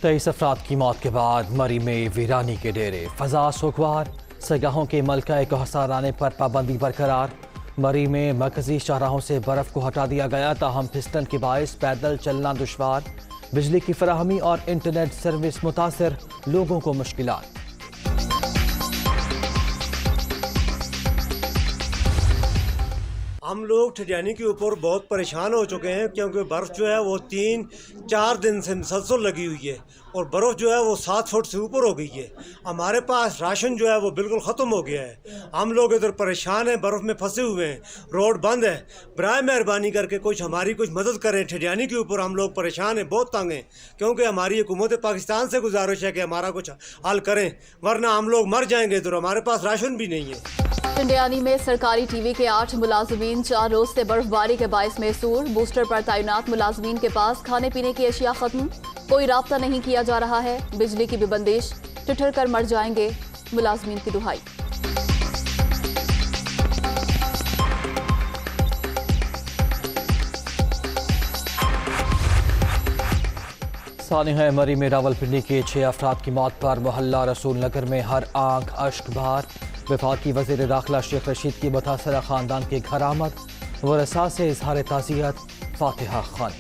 23 अफराद की मौत के बाद मरी में वीरानी के डेरे, फजा सोगवार, सगाहों के मलका कोहसार आने पर पाबंदी बरकरार। मरी में मरकजी शाहराहों से बर्फ को हटा दिया गया, ताहम फिसलन के बायस पैदल चलना दुश्वार। बिजली की फराहमी और इंटरनेट सर्विस मुतासर, लोगों को मुश्किलात। हम लोग ठिठियानी के ऊपर बहुत परेशान हो चुके हैं, क्योंकि बर्फ़ जो है वो 3-4 दिन से मुसलसल लगी हुई है और बर्फ़ जो है वो 7 फुट से ऊपर हो गई है। हमारे पास राशन जो है वो बिल्कुल ख़त्म हो गया है। हम लोग इधर परेशान हैं, बर्फ़ में फंसे हुए हैं, रोड बंद है। बराए मेहरबानी करके हमारी कुछ मदद करें। ठिठियानी के ऊपर हम लोग परेशान हैं, बहुत तंग हैं, क्योंकि हमारी हुकूमत पाकिस्तान से गुजारिश है कि हमारा कुछ हल करें, वरना हम लोग मर जाएंगे इधर। हमारे पास राशन भी नहीं है। ठिठियानी में सरकारी टीवी के 8 मुलाजमीन 4 रोज से बर्फबारी के बायस मैसूर। बूस्टर पर तैनात मुलाजमीन के पास खाने पीने की अशिया खत्म, कोई राब्ता नहीं किया जा रहा है। बिजली की भी बंदिश, ठिठुर कर मर जाएंगे, मुलाजमीन की दुहाई। सानिया मरी में रावलपिंडी के 6 अफराद की मौत पर मोहल्ला रसूल नगर में हर आंख अश्क बहार। वफाकी वज़ीर दाखिला शेख रशीद की मुतासरा खानदान के घर आमद, वरसा से इजहार ताज़ियत फातिहा खान।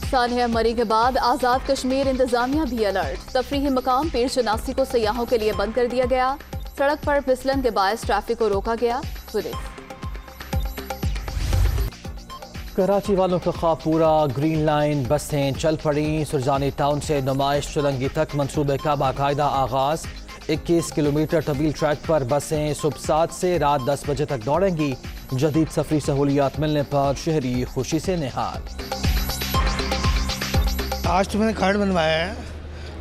सानिया मरी के बाद आज़ाद कश्मीर इंतजामिया भी अलर्ट। तफरीही मकाम पीर शनासी को सयाहों के लिए बंद कर दिया गया। सड़क पर फिसलन के बायस ट्रैफिक को रोका गया। पुलिस कराची वालों का ख्वाब पूरा, ग्रीन लाइन बसें चल पड़ी। सुरजानी टाउन से नुमाइश चुरंगी तक मंसूबे का बाकायदा आगाज। 21 किलोमीटर तवील ट्रैक पर बसें सुबह 7 से रात 10 बजे तक दौड़ेंगी। जदीद सफरी सहूलियात मिलने पर शहरी खुशी से निहाल। आज तो मैंने कार्ड बनवाया है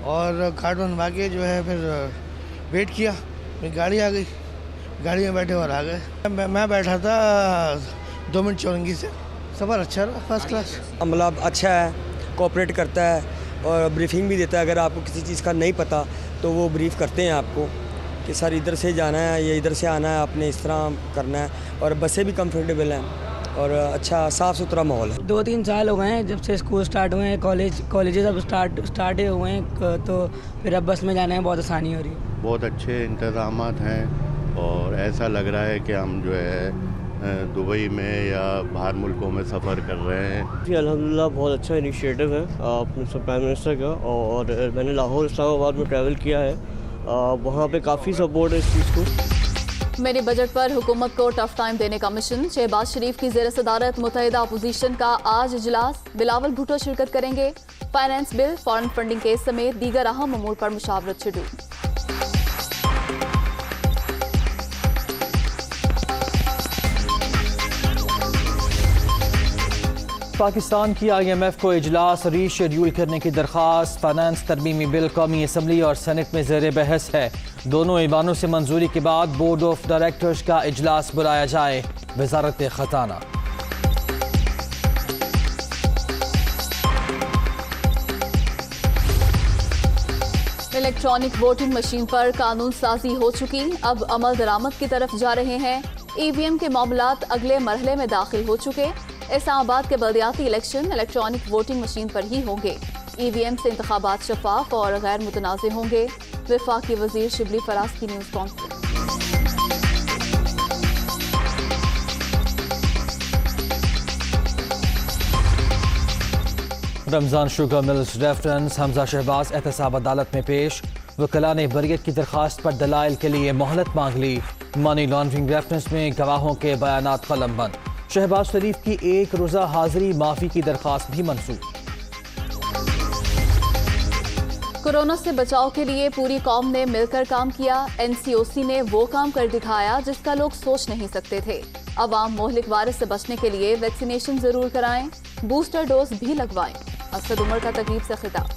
और कार्ड बनवा के जो है फिर वेट किया, फिर गाड़ी आ गई, गाड़ी में बैठे और आ गए। मैं बैठा था 2 मिनट चौरंगी से। सफ़र अच्छा रहा, फर्स्ट क्लास। मतलब अच्छा है, कोऑपरेट करता है और ब्रीफिंग भी देता है। अगर आपको किसी चीज़ का नहीं पता तो वो ब्रीफ करते हैं आपको कि सर इधर से जाना है, ये इधर से आना है, आपने इस तरह करना है। और बसें भी कंफर्टेबल हैं और अच्छा साफ़ सुथरा माहौल है। 2-3 साल हो गए हैं जब से स्कूल स्टार्ट हुए हैं, कॉलेजेस अब स्टार्ट हुए हैं, तो फिर अब बस में जाने में बहुत आसानी हो रही है। बहुत अच्छे इंतज़ामात हैं और ऐसा लग रहा है कि हम जो है दुबई में या बाहर मुल्कों में सफ़र कर रहे हैं। जी अल्हम्दुलिल्लाह बहुत अच्छा इनिशिएटिव है अपने प्राइम मिनिस्टर का। और मैंने लाहौर इस्लामाबाद में ट्रैवल किया है, वहाँ पे काफ़ी सपोर्ट है इस चीज़ को। मेरे बजट पर हुकूमत को टफ टाइम देने का मिशन। शहबाज शरीफ की ज़ेर सदारत मुत्तहिदा अपोजिशन का आज इजलास, बिलावल भुट्टो शिरकत करेंगे। Finance bill, foreign funding case समेत दीगर अहम अमूर पर मुशावरत शुरू। पाकिस्तान की IMF को इजलास रीशेड्यूल करने की दरख्वास्त। फाइनेंस तरमीमी बिल कौमी असम्बली और सेनेट में ज़ेर बहस है। दोनों ईवानों से मंजूरी के बाद बोर्ड ऑफ डायरेक्टर्स का इजलास बुलाया जाए, वजारत खजाना। इलेक्ट्रॉनिक वोटिंग मशीन पर कानून साजी हो चुकी, अब अमल दरामद की तरफ जा रहे हैं। EVM के मामलात अगले मरहले में दाखिल हो चुके। इस्लामाबाद के बल्दियाती इलेक्शन इलेक्ट्रॉनिक वोटिंग मशीन पर ही होंगे। EVM से इंतखाबात शफाफ और गैर मुतनाज़े होंगे। वफाकी वजीर शिबली फराज की news conference. Ramzan sugar mills reference, Hamza Shahbaz एहतसाब अदालत में पेश। वकला ने बरियत की दरखास्त पर दलाइल के लिए मोहलत मांग ली। मनी लॉन्ड्रिंग रेफरेंस में गवाहों के बयानात कलमबंद। शहबाज शरीफ की 1 रोज़ा हाजिरी माफ़ी की दरखास्त भी मंसूख। कोरोना से बचाव के लिए पूरी कौम ने मिलकर काम किया। NCOC ने वो काम कर दिखाया जिसका लोग सोच नहीं सकते थे। अवाम मोहलिक वायरस से बचने के लिए वैक्सीनेशन जरूर कराएं, बूस्टर डोज भी लगवाएं। असद उमर का तकरीब से खिताब।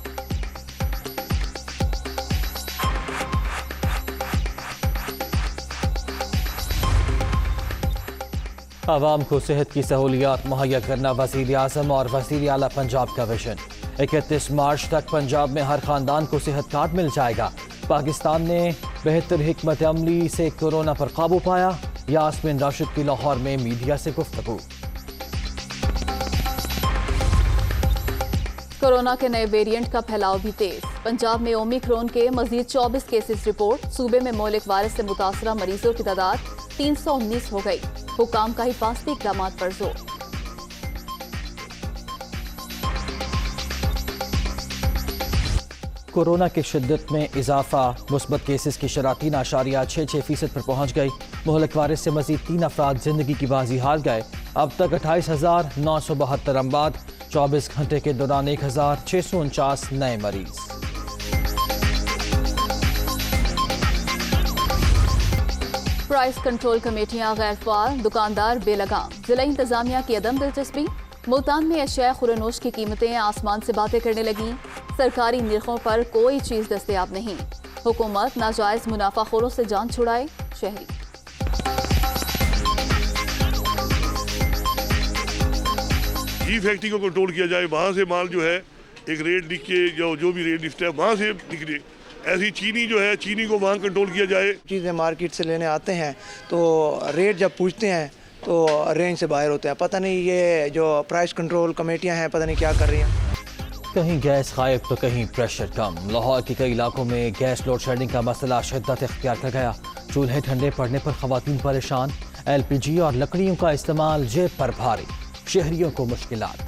आवाम को सेहत की सहूलियात मुहैया करना वज़ीर आज़म और वज़ीर आला पंजाब का विजन। 31 मार्च तक पंजाब में हर खानदान को सेहत कार्ड मिल जाएगा। पाकिस्तान ने बेहतर हिकमत अमली से कोरोना पर काबू पाया। यास्मीन राशिद की लाहौर में मीडिया से गुफ्तगू। कोरोना के नए वेरिएंट का फैलाव भी तेज। पंजाब में ओमिक्रॉन के मजीद 24 केसेस रिपोर्ट। सूबे में मौलिक वायरस से मुतासरा मरीजों की तादाद 319 हो गई। हुकाम का हिफाजती इक़दाम पर जोर। कोरोना की शिद्दत में इजाफा। मुस्बत केसेस की शरह 3.66% पर पहुंच गई। मोहलिक वायरस से मजीद 3 अफराद जिंदगी की बाजी हार गए। अब तक 28,972 अमवात। 24 घंटे के दौरान 1,649 नए मरीज। प्राइस कंट्रोल कमेटियां गैर फाल, दुकानदार बेलगाम। जिला इंतजामिया की अदम दिलचस्पी। मुल्तान में अशिया खुरनोश की कीमतें आसमान से बातें करने लगी। सरकारी निर्खों पर कोई चीज दस्तयाब नहीं। हुकूमत नाजायज मुनाफाखोरों से जान छुड़ाए। शहरी घी फैक्ट्री को कंट्रोल किया जाए, वहाँ से माल जो है एक रेट लिख के जो भी रेट लिस्ट है वहाँ से निकले। ऐसी चीनी जो है, चीनी को वहाँ कंट्रोल किया जाए। चीज़ें मार्केट से लेने आते हैं तो रेट जब पूछते हैं तो रेंज से बाहर होते हैं। पता नहीं ये जो प्राइस कंट्रोल कमेटियां हैं पता नहीं क्या कर रही हैं। कहीं गैस गायब तो कहीं प्रेशर कम। लाहौर के कई इलाकों में गैस लोड शेडिंग का मसला शिद्दत इख्तियार कर गया। चूल्हे ठंडे पड़ने पर खवातीन परेशान। LPG और लकड़ियों का इस्तेमाल जेब पर भारी। शहरियों को मुश्किलात।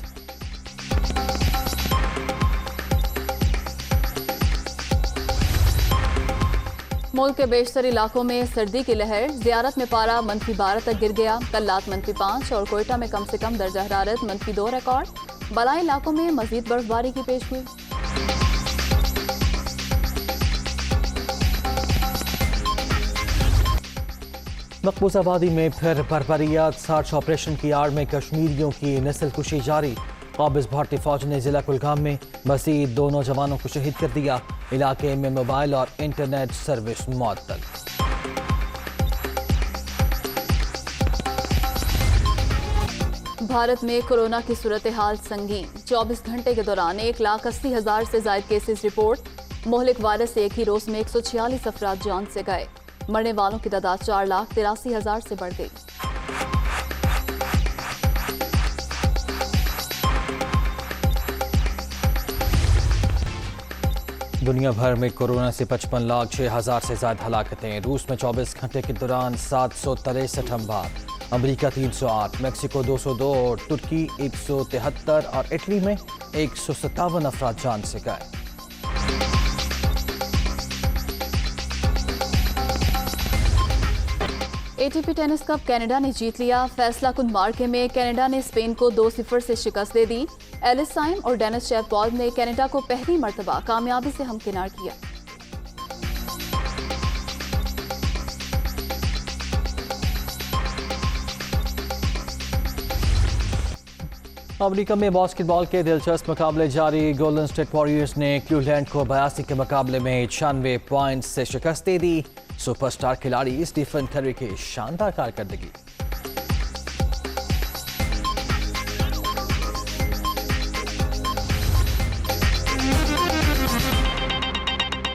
मुल्क के बेशतर इलाकों में सर्दी की लहर। ज़ियारत में पारा -12 तक गिर गया। कल्लात -5 और कोयटा में कम से कम दर्जा हरारत -2 रिकॉर्ड। बलाई इलाकों में मजीद बर्फबारी की पेशगोई। मकबूज आबादी में फिर बर्फबारियात। सर्च ऑपरेशन की आड़ में कश्मीरियों की नस्ल कुशी जारी। काबिज भारतीय फौज ने जिला कुलगाम में मजीद 2 नौजवानों को शहीद कर दिया। इलाके में मोबाइल और इंटरनेट सर्विस मुअत्तल। भारत में कोरोना की सूरत हाल संगीन। 24 घंटे के दौरान 1,80,000 से ज्यादा केसेस रिपोर्ट। मोहलिक वायरस से एक ही रोज में 146 अफराद जान से गए। मरने वालों की तादाद 4,83,000 से बढ़ गई। दुनिया भर में कोरोना से 55,06,000 से ज्यादा हलाकतें। रूस में 24 घंटे के दौरान 763 अमवात। अमेरिका 308, मेक्सिको 202 और तुर्की 173 और इटली में 157 अफराद जान से गए। ATP टेनिस कप कनाडा ने जीत लिया। फैसला कुन मार्के में कनाडा ने स्पेन को 2-0 से शिकस्त दे दी। एलिस साइम और डेनिस शेफपॉल्ड ने कनाडा को पहली मर्तबा कामयाबी से हमकिनार किया। अमेरिका में बास्केटबॉल के दिलचस्प मुकाबले जारी। गोल्डन स्टेट वॉरियर्स ने क्लीवलैंड को 82 के मुकाबले में 96 पॉइंट्स से शिकस्त दे दी। सुपरस्टार खिलाड़ी स्टीफन करी की शानदार कारकर्दगी।